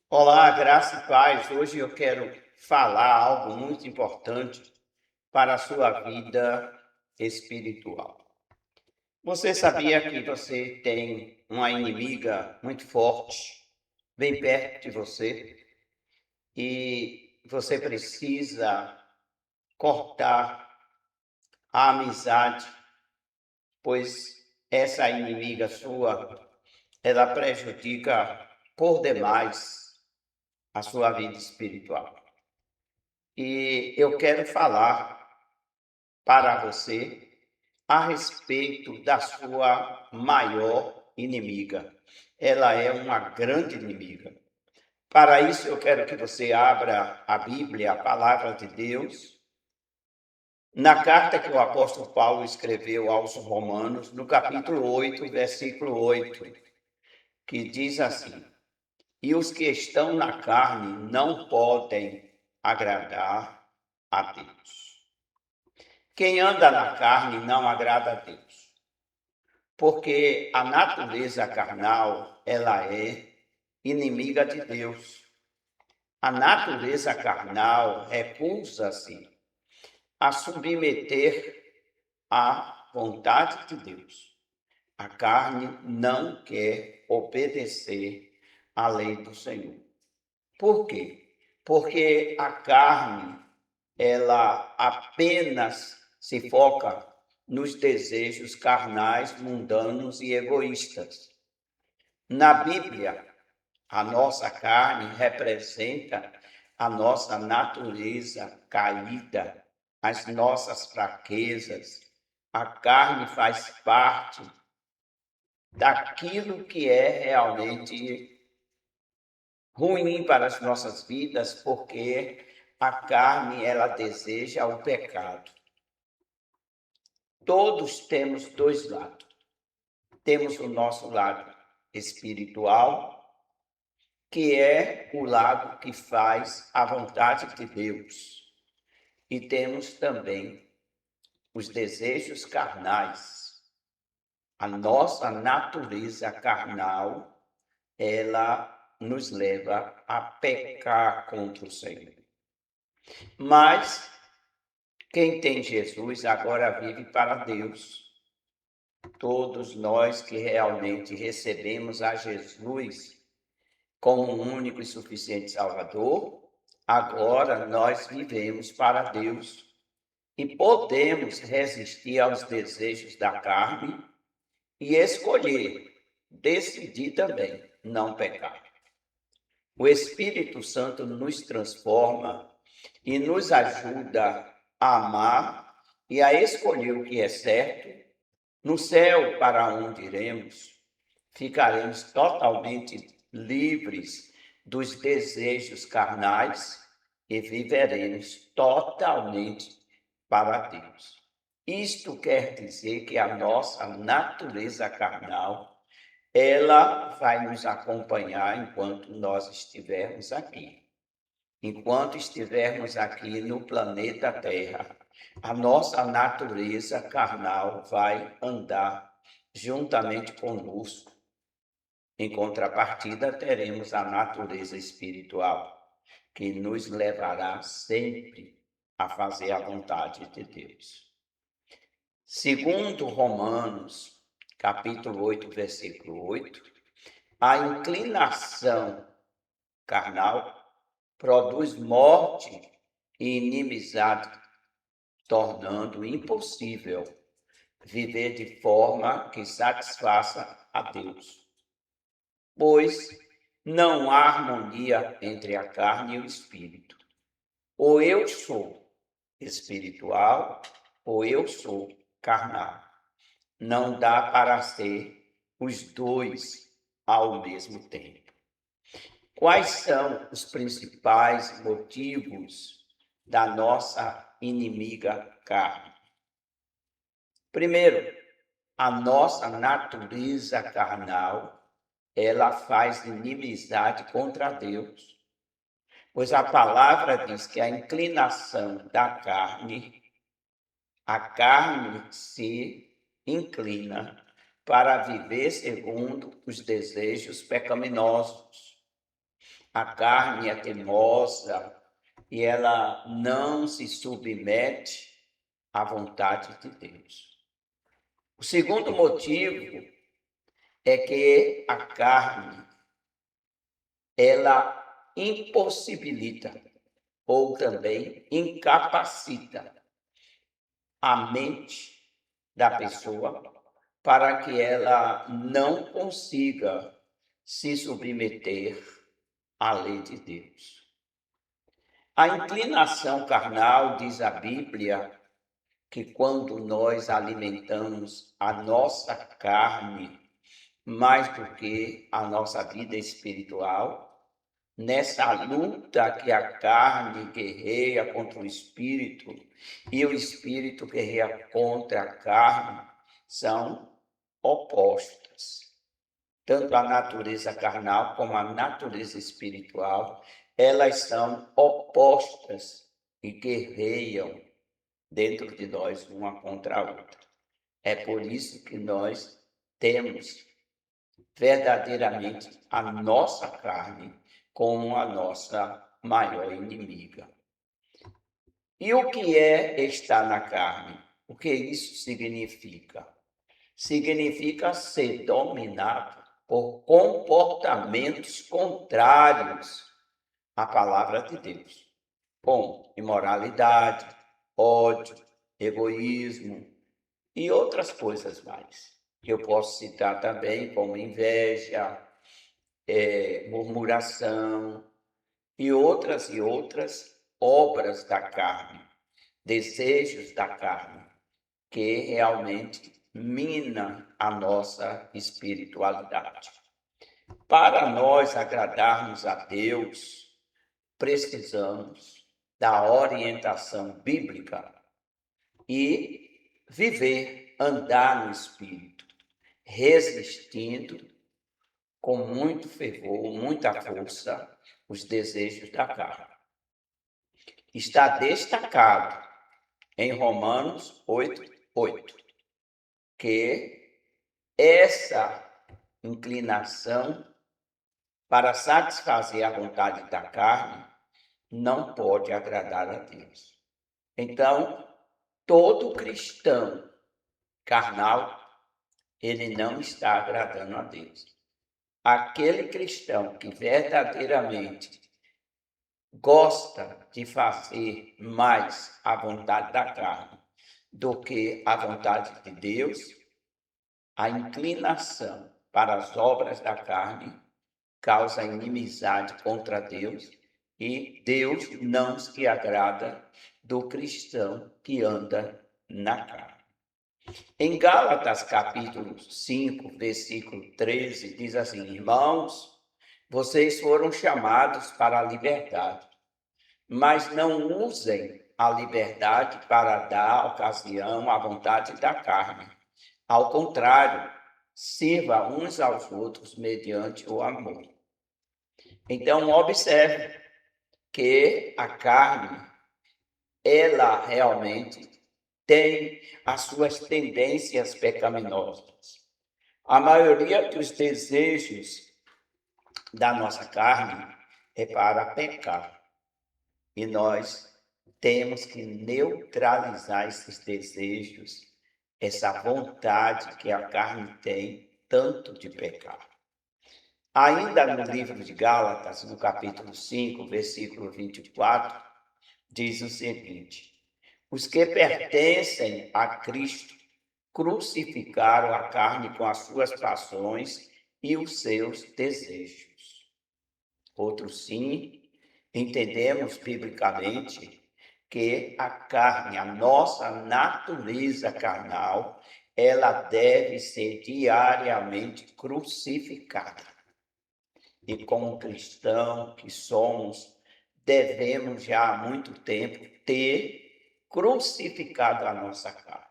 Olá, graça e paz. Hoje eu quero falar algo muito importante para a sua vida espiritual. Você sabia que você tem uma inimiga muito forte, bem perto de você, e você precisa cortar a amizade, pois essa inimiga sua, ela prejudica por demais a sua vida espiritual. E eu quero falar para você a respeito da sua maior inimiga. Ela é uma grande inimiga. Para isso, eu quero que você abra a Bíblia, a palavra de Deus, na carta que o apóstolo Paulo escreveu aos Romanos, no capítulo 8, versículo 8, que diz assim: E os que estão na carne não podem agradar a Deus. Quem anda na carne não agrada a Deus, porque a natureza carnal, ela é inimiga de Deus. A natureza carnal recusa-se a submeter à vontade de Deus. A carne não quer obedecer à lei do Senhor. Por quê? Porque a carne, ela apenas se foca nos desejos carnais, mundanos e egoístas. Na Bíblia, a nossa carne representa a nossa natureza caída, as nossas fraquezas. A carne faz parte daquilo que é realmente ruim para as nossas vidas, porque a carne, ela deseja o pecado. Todos temos dois lados. Temos o nosso lado espiritual, que é o lado que faz a vontade de Deus. E temos também os desejos carnais. A nossa natureza carnal, ela nos leva a pecar contra o Senhor. Mas quem tem Jesus agora vive para Deus. Todos nós que realmente recebemos a Jesus como um único e suficiente Salvador, agora nós vivemos para Deus e podemos resistir aos desejos da carne e escolher, decidir também não pecar. O Espírito Santo nos transforma e nos ajuda a amar e a escolher o que é certo. No céu, para onde iremos, ficaremos totalmente livres dos desejos carnais e viveremos totalmente para Deus. Isto quer dizer que a nossa natureza carnal, ela vai nos acompanhar enquanto nós estivermos aqui. Enquanto estivermos aqui no planeta Terra, a nossa natureza carnal vai andar juntamente conosco. Em contrapartida, teremos a natureza espiritual, que nos levará sempre a fazer a vontade de Deus. Segundo Romanos, capítulo 8, versículo 8, a inclinação carnal produz morte e inimizade, tornando impossível viver de forma que satisfaça a Deus. Pois não há harmonia entre a carne e o espírito. Ou eu sou espiritual, ou eu sou carnal. Não dá para ser os dois ao mesmo tempo. Quais são os principais motivos da nossa inimiga carne? Primeiro, a nossa natureza carnal, ela faz inimizade contra Deus, pois a palavra diz que a inclinação da carne, a carne se inclina para viver segundo os desejos pecaminosos. a carne é teimosa e ela não se submete à vontade de Deus. O segundo motivo é que a carne, ela impossibilita ou também incapacita a mente da pessoa para que ela não consiga se submeter à lei de Deus. A inclinação carnal, diz a Bíblia, que quando nós alimentamos a nossa carne mais do que a nossa vida espiritual, nessa luta que a carne guerreia contra o espírito e o espírito guerreia contra a carne, são opostas. Tanto a natureza carnal como a natureza espiritual, elas são opostas e guerreiam dentro de nós uma contra a outra. É por isso que nós temos verdadeiramente a nossa carne como a nossa maior inimiga. E o que é estar na carne? O que isso significa? Significa ser dominado por comportamentos contrários à palavra de Deus, como imoralidade, ódio, egoísmo e outras coisas mais. Eu posso citar também como inveja, murmuração e outras obras da carne, desejos da carne, que realmente mina a nossa espiritualidade. Para nós agradarmos a Deus, precisamos da orientação bíblica e viver, andar no Espírito, resistindo com muito fervor, muita força, os desejos da carne. Está destacado em Romanos 8:8, que essa inclinação para satisfazer a vontade da carne não pode agradar a Deus. Então, todo cristão carnal, ele não está agradando a Deus. Aquele cristão que verdadeiramente gosta de fazer mais a vontade da carne do que a vontade de Deus, a inclinação para as obras da carne causa inimizade contra Deus e Deus não se agrada do cristão que anda na carne. Em Gálatas, capítulo 5, versículo 13, diz assim: irmãos, vocês foram chamados para a liberdade, mas não usem a liberdade para dar ocasião à vontade da carne. Ao contrário, sirva uns aos outros mediante o amor. Então, observe que a carne, ela realmente tem as suas tendências pecaminosas. A maioria dos desejos da nossa carne é para pecar. E nós temos que neutralizar esses desejos, essa vontade que a carne tem tanto de pecar. Ainda no livro de Gálatas, no capítulo 5, versículo 24, diz o seguinte: os que pertencem a Cristo crucificaram a carne com as suas paixões e os seus desejos. Outro sim, entendemos biblicamente que a carne, a nossa natureza carnal, ela deve ser diariamente crucificada. E como cristão que somos, devemos já há muito tempo ter crucificado a nossa carne.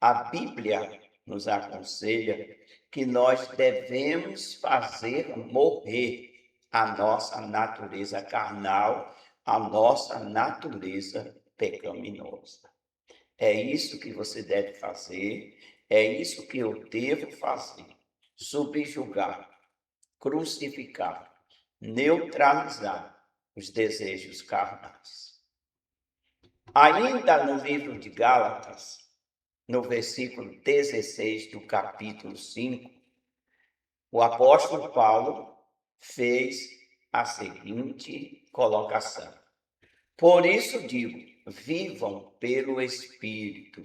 A Bíblia nos aconselha que nós devemos fazer morrer a nossa natureza carnal, a nossa natureza pecaminosa. É isso que você deve fazer, é isso que eu devo fazer: subjugar, crucificar neutralizar os desejos carnais. Ainda no livro de Gálatas, no versículo 16 do capítulo 5, o apóstolo Paulo fez a seguinte colocação: por isso digo, vivam pelo Espírito,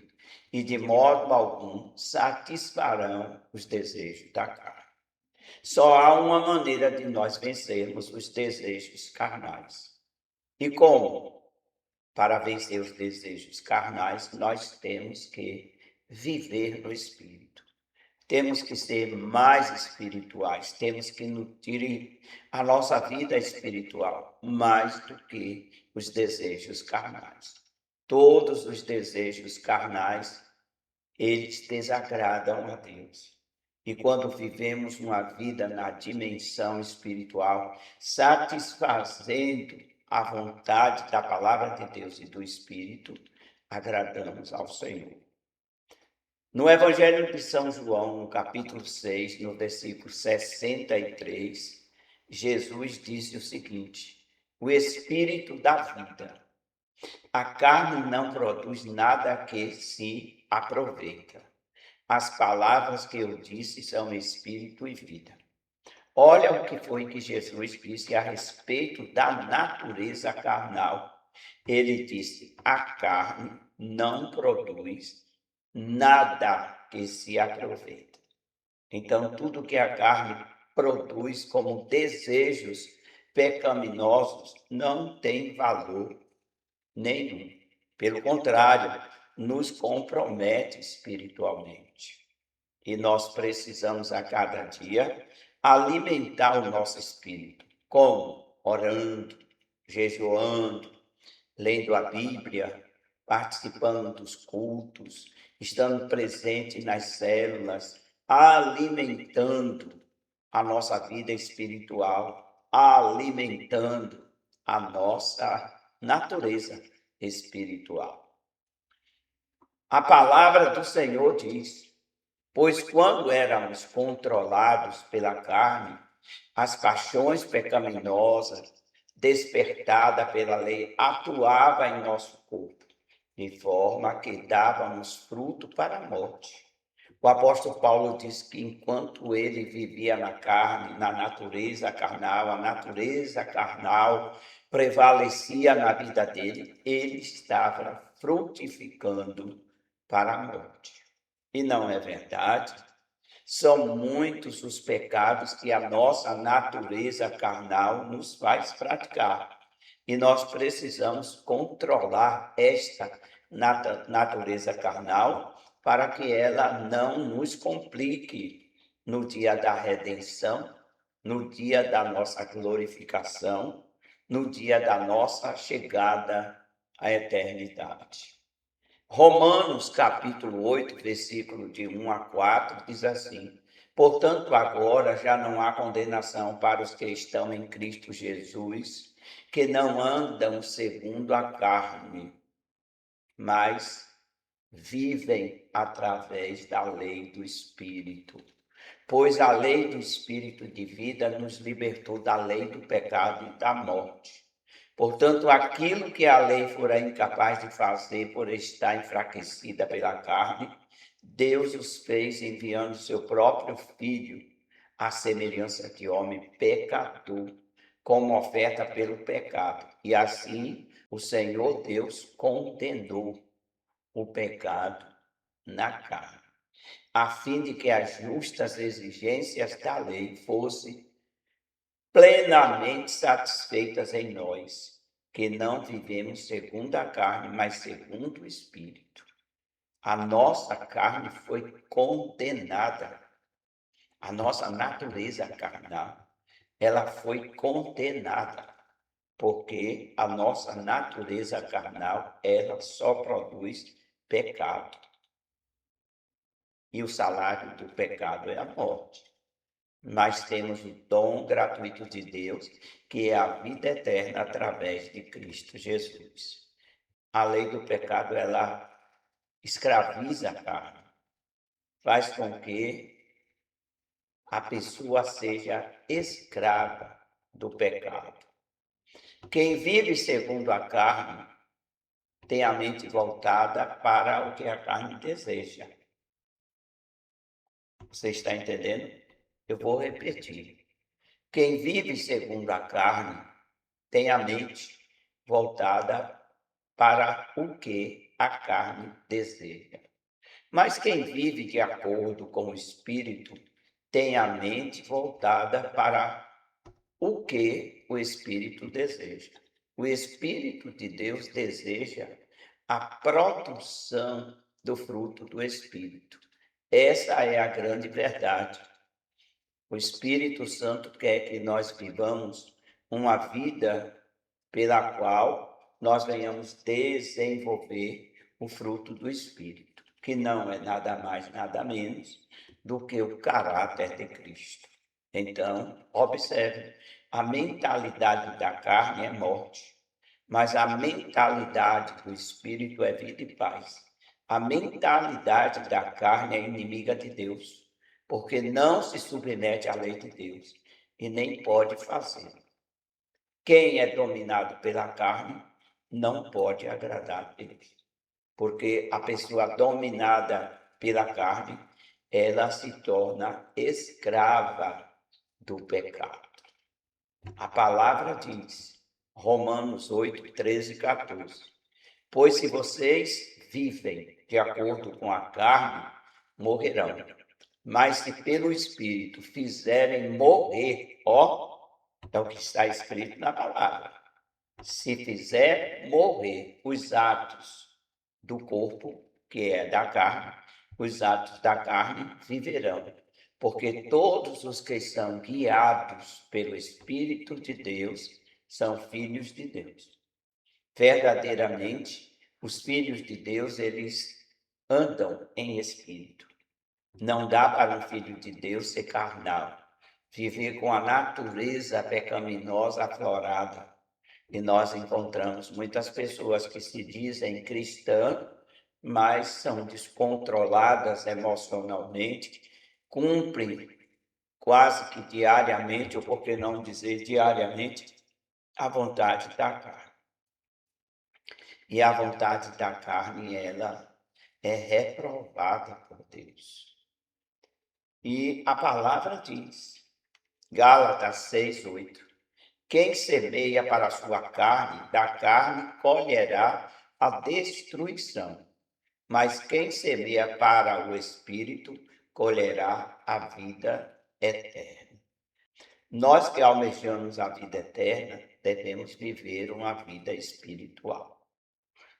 e de modo algum satisfarão os desejos da carne. Só há uma maneira de nós vencermos os desejos carnais. E como? Para vencer os desejos carnais, nós temos que viver no Espírito. Temos que ser mais espirituais, temos que nutrir a nossa vida espiritual mais do que os desejos carnais. Todos os desejos carnais, eles desagradam a Deus. E quando vivemos uma vida na dimensão espiritual, satisfazendo a vontade da palavra de Deus e do Espírito, agradamos ao Senhor. No Evangelho de São João, no capítulo 6, no versículo 63, Jesus disse o seguinte: o Espírito da vida. A carne não produz nada que se aproveita. As palavras que eu disse são espírito e vida. Olha o que foi que Jesus disse a respeito da natureza carnal. Ele disse: a carne não produz nada que se aproveita. Então, tudo que a carne produz como desejos pecaminosos não tem valor nenhum. Pelo contrário, nos compromete espiritualmente. E nós precisamos a cada dia alimentar o nosso espírito. Como? Orando, jejuando, lendo a Bíblia, participando dos cultos, estando presente nas células, alimentando a nossa vida espiritual, alimentando a nossa natureza espiritual. A palavra do Senhor diz: pois quando éramos controlados pela carne, as paixões pecaminosas, despertada pela lei, atuava em nosso corpo, de forma que dávamos fruto para a morte. O apóstolo Paulo diz que enquanto ele vivia na carne, na natureza carnal, a natureza carnal prevalecia na vida dele, ele estava frutificando para a morte. E não é verdade? São muitos os pecados que a nossa natureza carnal nos faz praticar. E nós precisamos controlar esta natureza carnal para que ela não nos complique no dia da redenção, no dia da nossa glorificação, no dia da nossa chegada à eternidade. Romanos, capítulo 8, versículo de 1 a 4, diz assim: portanto, agora já não há condenação para os que estão em Cristo Jesus, que não andam segundo a carne, mas vivem através da lei do Espírito. Pois a lei do Espírito de vida nos libertou da lei do pecado e da morte. Portanto, aquilo que a lei fora incapaz de fazer por estar enfraquecida pela carne, Deus os fez enviando seu próprio Filho, à semelhança de homem pecador, como oferta pelo pecado. E assim o Senhor Deus condenou o pecado na carne, a fim de que as justas exigências da lei fossem plenamente satisfeitas em nós, que não vivemos segundo a carne, mas segundo o Espírito. A nossa carne foi condenada, a nossa natureza carnal, ela foi condenada, porque a nossa natureza carnal, ela só produz pecado. E o salário do pecado é a morte. Mas temos o dom gratuito de Deus, que é a vida eterna através de Cristo Jesus. A lei do pecado, ela escraviza a carne, faz com que a pessoa seja escrava do pecado. Quem vive segundo a carne tem a mente voltada para o que a carne deseja. Você está entendendo? Eu vou repetir. Quem vive segundo a carne tem a mente voltada para o que a carne deseja. Mas quem vive de acordo com o Espírito tem a mente voltada para o que o Espírito deseja. O Espírito de Deus deseja a produção do fruto do Espírito. Essa é a grande verdade. O Espírito Santo quer que nós vivamos uma vida pela qual nós venhamos desenvolver o fruto do Espírito, que não é nada mais, nada menos do que o caráter de Cristo. Então, observe, a mentalidade da carne é morte, mas a mentalidade do Espírito é vida e paz. A mentalidade da carne é inimiga de Deus, porque não se submete à lei de Deus e nem pode fazer. Quem é dominado pela carne não pode agradar a Deus, porque a pessoa dominada pela carne, ela se torna escrava do pecado. A palavra diz, Romanos 8, 13 e 14, pois se vocês vivem de acordo com a carne, morrerão. Mas se pelo Espírito fizerem morrer, é o que está escrito na palavra. Se fizer morrer os atos do corpo, que é da carne, os atos da carne viverão. Porque todos os que são guiados pelo Espírito de Deus são filhos de Deus. Verdadeiramente, os filhos de Deus, eles andam em espírito. Não dá para um filho de Deus ser carnal, viver com a natureza pecaminosa aflorada. E nós encontramos muitas pessoas que se dizem cristãs, mas são descontroladas emocionalmente, cumprem quase que diariamente, ou por que não dizer diariamente, a vontade da carne. E a vontade da carne, ela é reprovada por Deus. E a palavra diz, Gálatas 6, 8, quem semeia para a sua carne, da carne colherá a destruição, mas quem semeia para o Espírito, colherá a vida eterna. Nós que almejamos a vida eterna, devemos viver uma vida espiritual.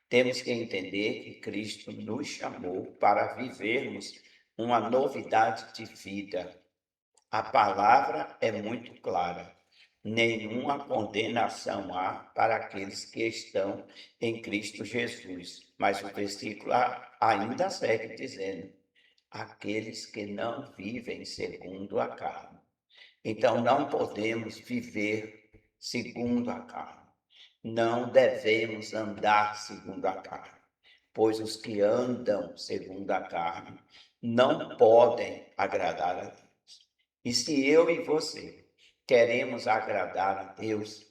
Temos que entender que Cristo nos chamou para vivermos uma novidade de vida. A palavra é muito clara. Nenhuma condenação há para aqueles que estão em Cristo Jesus. Mas o versículo ainda segue dizendo, aqueles que não vivem segundo a carne. Então não podemos viver segundo a carne. Não devemos andar segundo a carne, pois os que andam segundo a carne não podem agradar a Deus. E se eu e você queremos agradar a Deus,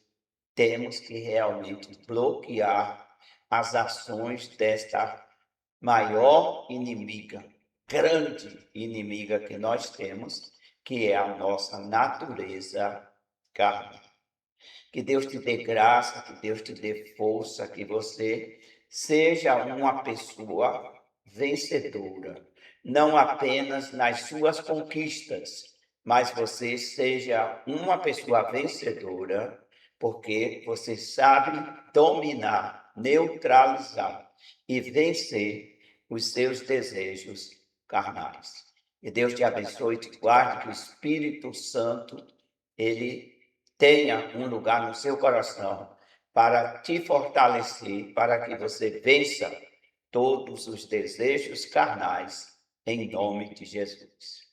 temos que realmente bloquear as ações desta maior inimiga, grande inimiga que nós temos, que é a nossa natureza carnal. Que Deus te dê graça, que Deus te dê força, que você seja uma pessoa vencedora, não apenas nas suas conquistas, mas você seja uma pessoa vencedora, porque você sabe dominar, neutralizar e vencer os seus desejos carnais. Que Deus te abençoe e te guarde, que o Espírito Santo, ele tenha um lugar no seu coração para te fortalecer, para que você vença todos os desejos carnais, em nome de Jesus.